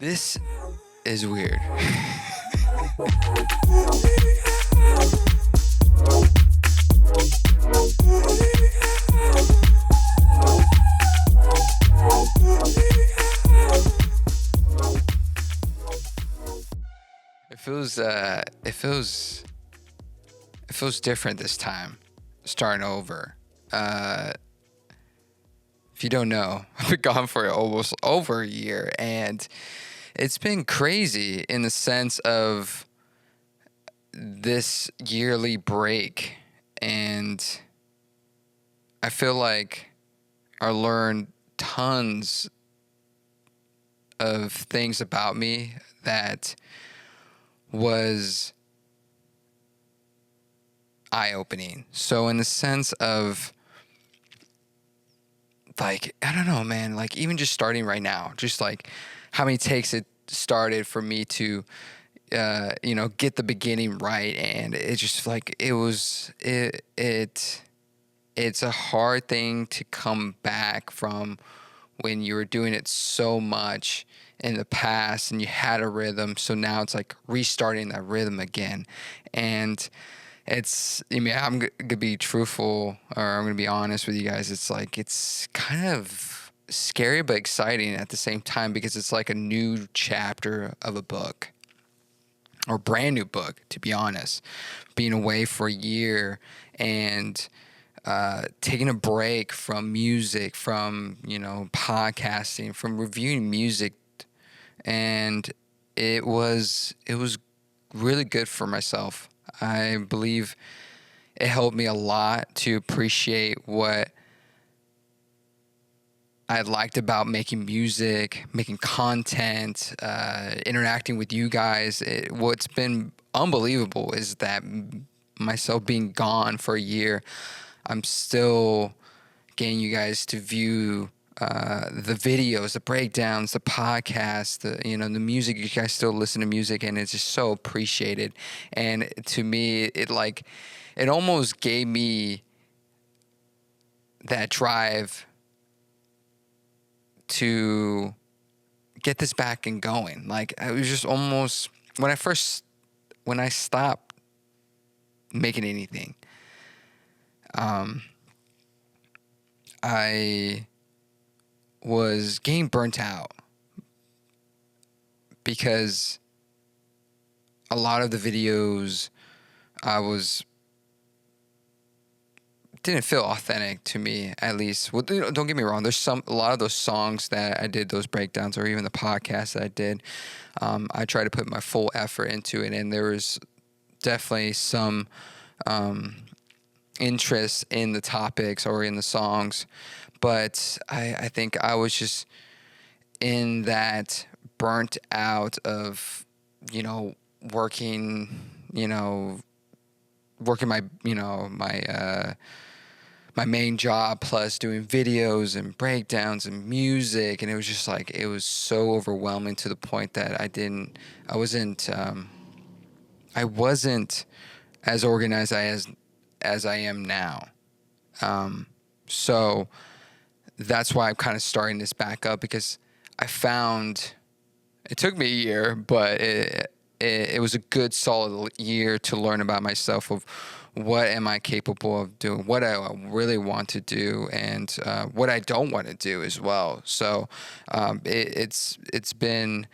This is weird. It feels it feels different this time. Starting over. If you don't know, I've been gone for almost over a year, and it's been crazy in the sense of this yearly break. And I feel like I learned tons of things about me that was eye-opening. So in the sense of, like, I don't know, man, like even just starting right now, just like how many takes it started for me to get the beginning right. And it just like it's a hard thing to come back from when you were doing it so much in the past and you had a rhythm. So now it's like restarting that rhythm again. And I'm going to be truthful, or I'm going to be honest with you guys. It's like, it's kind of scary but exciting at the same time, because it's like a new chapter of a book, or brand new book, to be honest. Being away for a year and taking a break from music, from, podcasting, from reviewing music. And it was really good for myself. I believe it helped me a lot to appreciate what I liked about making music, making content, interacting with you guys. What's been unbelievable is that myself being gone for a year, I'm still getting you guys to view the videos, the breakdowns, the podcast, the music. You guys still listen to music, and it's just so appreciated. And to me, it almost gave me that drive to get this back and going. Like, I was just almost, when I stopped making anything, I was getting burnt out, because a lot of the videos didn't feel authentic to me, at least. Well, don't get me wrong. There's a lot of those songs that I did, those breakdowns, or even the podcast that I did. I tried to put my full effort into it, and there was definitely some interest in the topics or in the songs. But I think I was just in that burnt out of, working, working my main job, plus doing videos and breakdowns and music. And it was just like, it was so overwhelming, to the point that I wasn't as organized as I am now. So that's why I'm kind of starting this back up, because I found it took me a year, but it was a good solid year to learn about myself, of what am I capable of doing, what I really want to do, and what I don't want to do as well. So it's been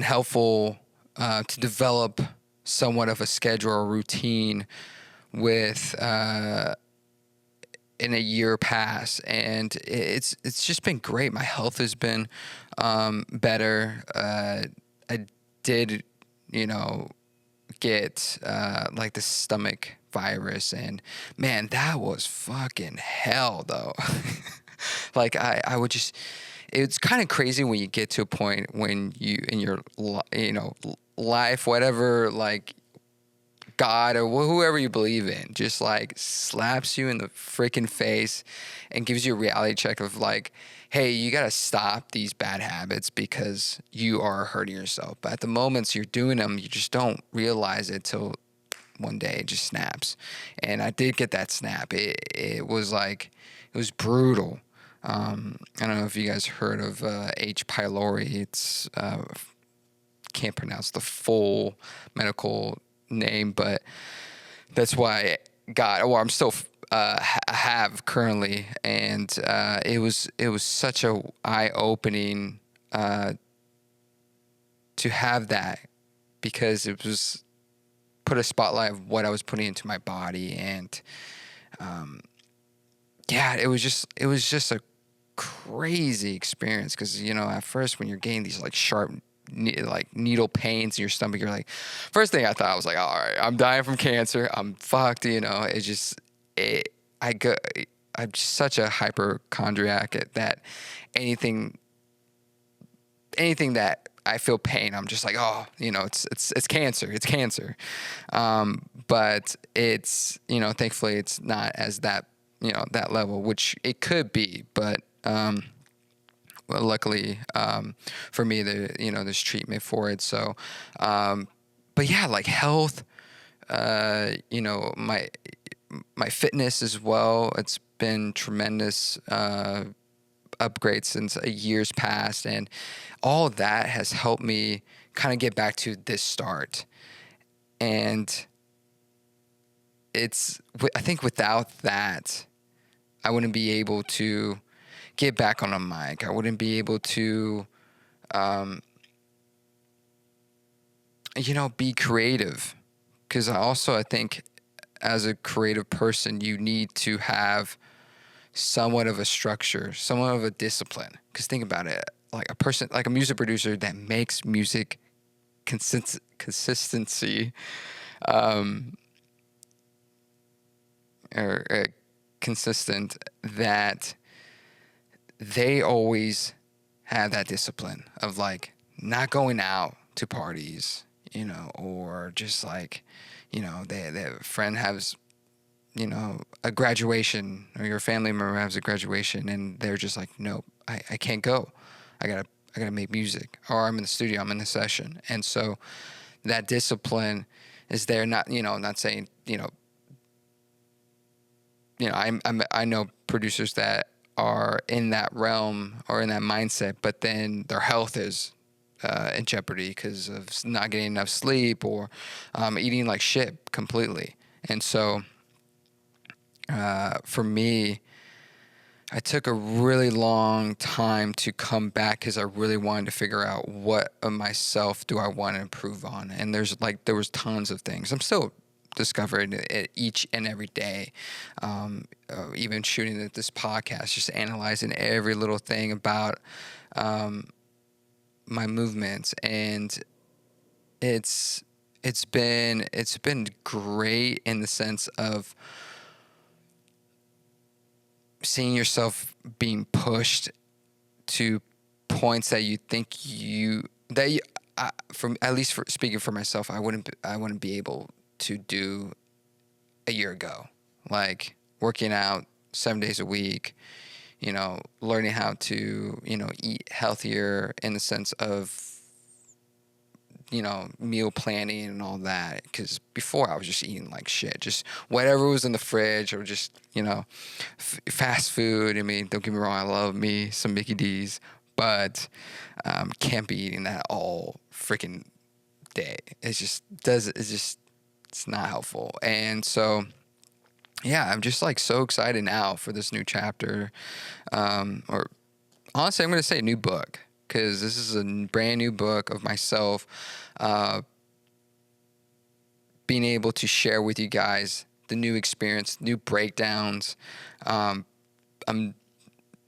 helpful to develop somewhat of a schedule or routine with in a year past, and it's just been great. My health has been better. I did, get like the stomach virus, and man, that was fucking hell, though. Like, I would just, it's kind of crazy when you get to a point when you, in your life, whatever, like, God or whoever you believe in, just like slaps you in the freaking face and gives you a reality check of like, hey, you got to stop these bad habits, because you are hurting yourself. But at the moments you're doing them, you just don't realize it till one day it just snaps. And I did get that snap. It was like, it was brutal. I don't know if you guys heard of H. pylori. It's can't pronounce the full medical name, but that's why I got, or I'm still have currently, and it was such a eye opening to have that, because it was put a spotlight of what I was putting into my body, and yeah, it was just a crazy experience, because at first when you're getting these like sharp like needle pains in your stomach, you're like, first thing I thought, I was like, all right, I'm dying from cancer, I'm fucked. It's just it I go I'm just such a hypochondriac that anything anything that I feel pain, I'm just like, oh, it's cancer, it's cancer. But it's, thankfully it's not as that level, which it could be, but well, luckily for me, there's treatment for it. So, but yeah, like health, my fitness as well. It's been tremendous upgrades since years past, and all of that has helped me kind of get back to this start. And I think without that, I wouldn't be able to get back on a mic. I wouldn't be able to, be creative. Because I think as a creative person, you need to have somewhat of a structure, somewhat of a discipline. Because think about it, like a music producer that makes music consistency, or consistent, that they always have that discipline of like not going out to parties, or just like, their friend has, a graduation, or your family member has a graduation, and they're just like, nope, I can't go. I gotta make music, or I'm in the studio, I'm in the session. And so that discipline is there. Not saying, I know producers that are in that realm or in that mindset, but then their health is in jeopardy because of not getting enough sleep, or eating like shit completely. And so for me, I took a really long time to come back, because I really wanted to figure out what of myself do I want to improve on. And there was tons of things. I'm still discovering it each and every day. Even shooting this podcast, just analyzing every little thing about my movements, and it's been great in the sense of seeing yourself being pushed to points that you think from, at least for speaking for myself, I wouldn't be able to do a year ago. Like working out 7 days a week, learning how to, eat healthier in the sense of, meal planning and all that. Because before I was just eating like shit, just whatever was in the fridge, or just, fast food. I mean, don't get me wrong, I love me some Mickey D's, but can't be eating that all freaking day. It's not helpful. And so, yeah, I'm just like so excited now for this new chapter. Or honestly, I'm going to say a new book, because this is a brand new book of myself, being able to share with you guys the new experience, new breakdowns. I'm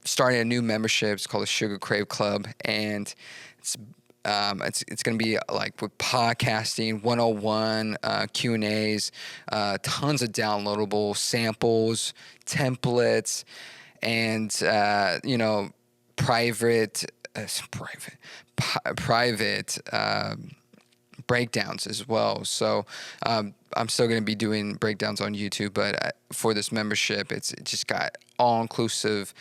starting a new membership. It's called the SUGA CRAVE Club, and it's going to be like with podcasting 101, Q&As, tons of downloadable samples, templates, and private breakdowns as well. So I'm still going to be doing breakdowns on YouTube, but for this membership, it just got all-inclusive,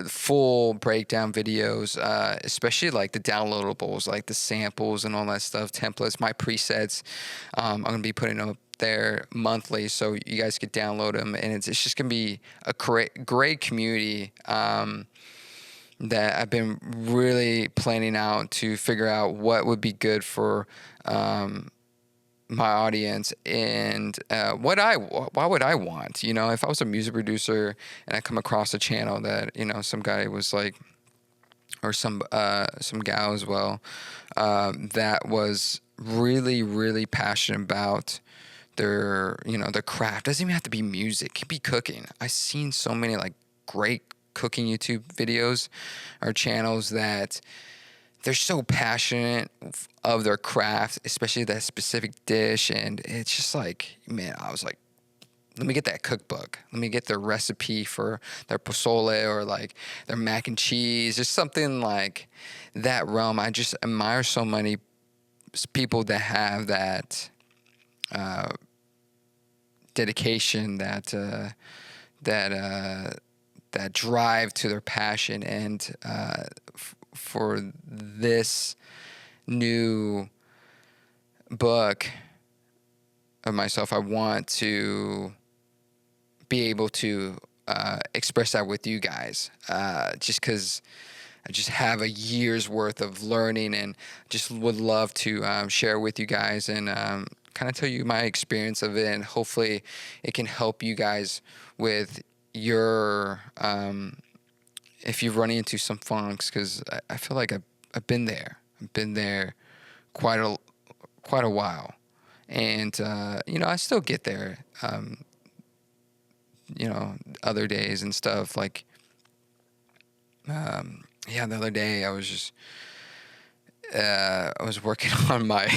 full breakdown videos, especially like the downloadables, like the samples and all that stuff, templates, my presets. I'm going to be putting up there monthly, so you guys could download them, and it's just going to be a great community that I've been really planning out to figure out what would be good for my audience, and what would I want, if I was a music producer and I come across a channel that, some guy was like, or some gal as well, that was really, really passionate about their craft. Doesn't even have to be music, it can be cooking. I've seen so many like great cooking YouTube videos or channels that they're so passionate of their craft, especially that specific dish. And it's just like, man, I was like, let me get that cookbook. Let me get their recipe for their pozole or like their mac and cheese, just something like that realm. I just admire so many people that have that dedication, that drive to their passion. And for this new book of myself, I want to be able to express that with you guys, just because I just have a year's worth of learning, and just would love to share with you guys, and kind of tell you my experience of it, and hopefully it can help you guys with your if you're running into some funks, because I feel like I've been there. I've been there quite a while, and I still get there. Other days and stuff like, the other day I was just I was working on my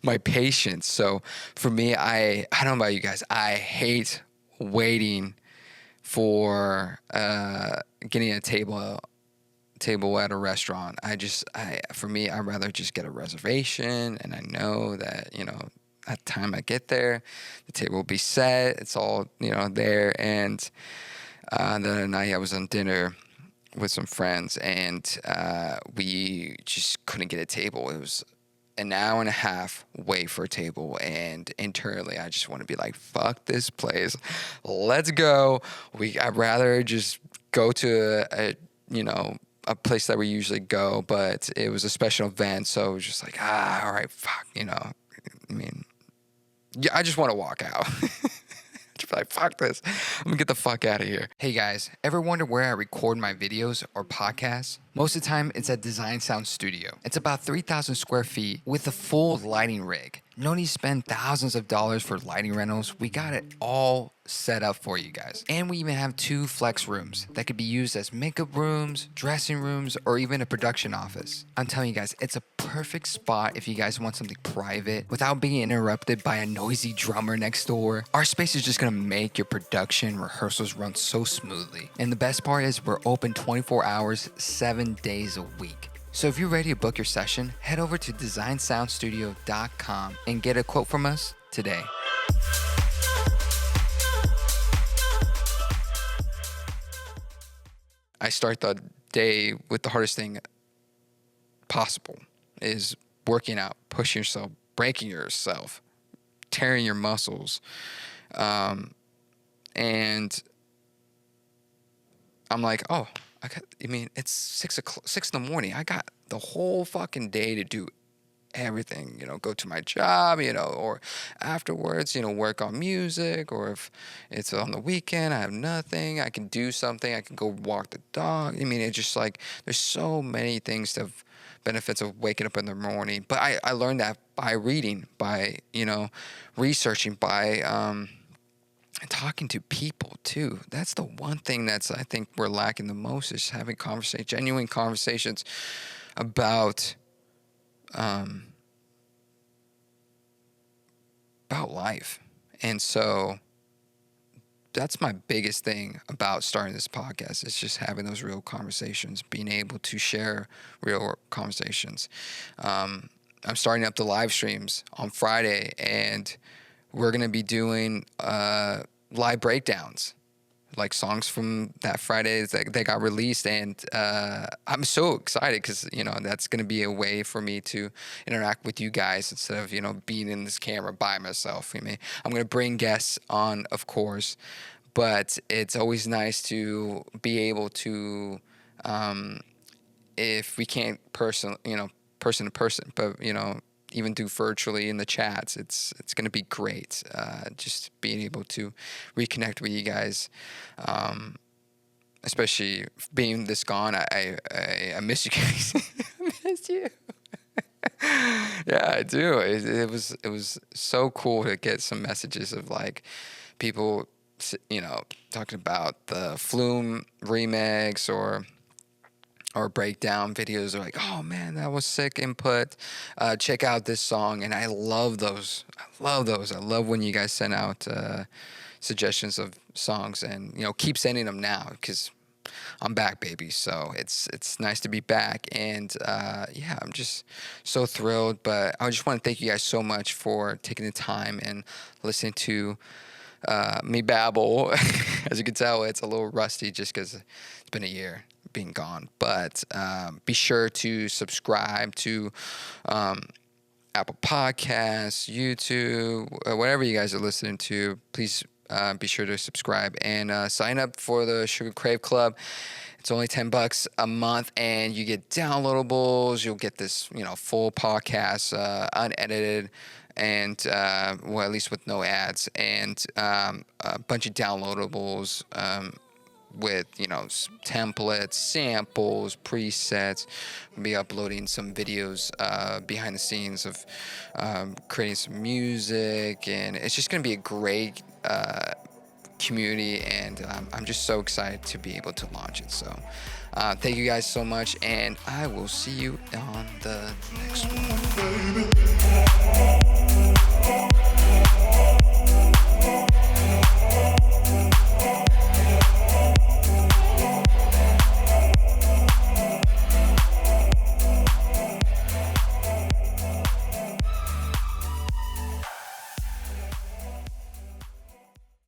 my patience. So for me, I don't know about you guys, I hate waiting for getting a table at a restaurant. For me, I'd rather just get a reservation, and I know that, at the time I get there, the table will be set. It's all, there. And the other night I was on dinner with some friends, and we just couldn't get a table. It was an hour and a half wait for a table, and internally I just want to be like, fuck this place, let's go. I'd rather just go to a place that we usually go, but it was a special event, so it was just like, all right, fuck, I mean, yeah, I just want to walk out. Just like, fuck this, I'm gonna get the fuck out of here. Hey guys, ever wonder where I record my videos or podcasts? Most of the time, it's at Design Sound Studio. It's about 3,000 square feet with a full lighting rig. No need to spend thousands of dollars for lighting rentals. We got it all set up for you guys. And we even have 2 flex rooms that could be used as makeup rooms, dressing rooms, or even a production office. I'm telling you guys, it's a perfect spot if you guys want something private without being interrupted by a noisy drummer next door. Our space is just gonna make your production rehearsals run so smoothly. And the best part is we're open 24 hours, 7 days a week. So if you're ready to book your session, head over to designsoundstudio.com and get a quote from us today. I start the day with the hardest thing possible, is working out, pushing yourself, breaking yourself, tearing your muscles. And I'm like, it's 6 in the morning. I got the whole fucking day to do everything, go to my job, or afterwards, work on music, or if it's on the weekend, I have nothing, I can do something, I can go walk the dog. It's just like, there's so many things benefits of waking up in the morning. But I learned that by reading, by, researching, by, talking to people too. That's the one thing I think we're lacking the most, is having genuine conversations about life. And so that's my biggest thing about starting this podcast, is just having those real conversations, being able to share real conversations. I'm starting up the live streams on Friday, and we're gonna be doing live breakdowns, like songs from that Friday that got released, and I'm so excited because that's gonna be a way for me to interact with you guys instead of being in this camera by myself. I'm gonna bring guests on, of course, but it's always nice to be able to, if we can't person to person, but even do virtually in the chats. It's going to be great. Just being able to reconnect with you guys, especially being this gone. I miss you guys. I miss you. Yeah, I do. It was so cool to get some messages of like people, talking about the Flume remix or breakdown videos. Are like, oh man, that was sick input. Check out this song, and I love those. I love when you guys send out suggestions of songs, and keep sending them now because I'm back, baby. So it's nice to be back, and yeah, I'm just so thrilled. But I just want to thank you guys so much for taking the time and listening to me babble. As you can tell, it's a little rusty just because it's been a year being gone. But be sure to subscribe to Apple Podcasts, YouTube, whatever you guys are listening to. Please be sure to subscribe and sign up for the SUGA CRAVE Club. It's only $10 a month, and you get downloadables. You'll get this, full podcast, unedited, and well, at least with no ads, and a bunch of downloadables with templates, samples, presets. We'll be uploading some videos behind the scenes of creating some music, and it's just gonna be a great community, and I'm just so excited to be able to launch it. So thank you guys so much, and I will see you on the next one.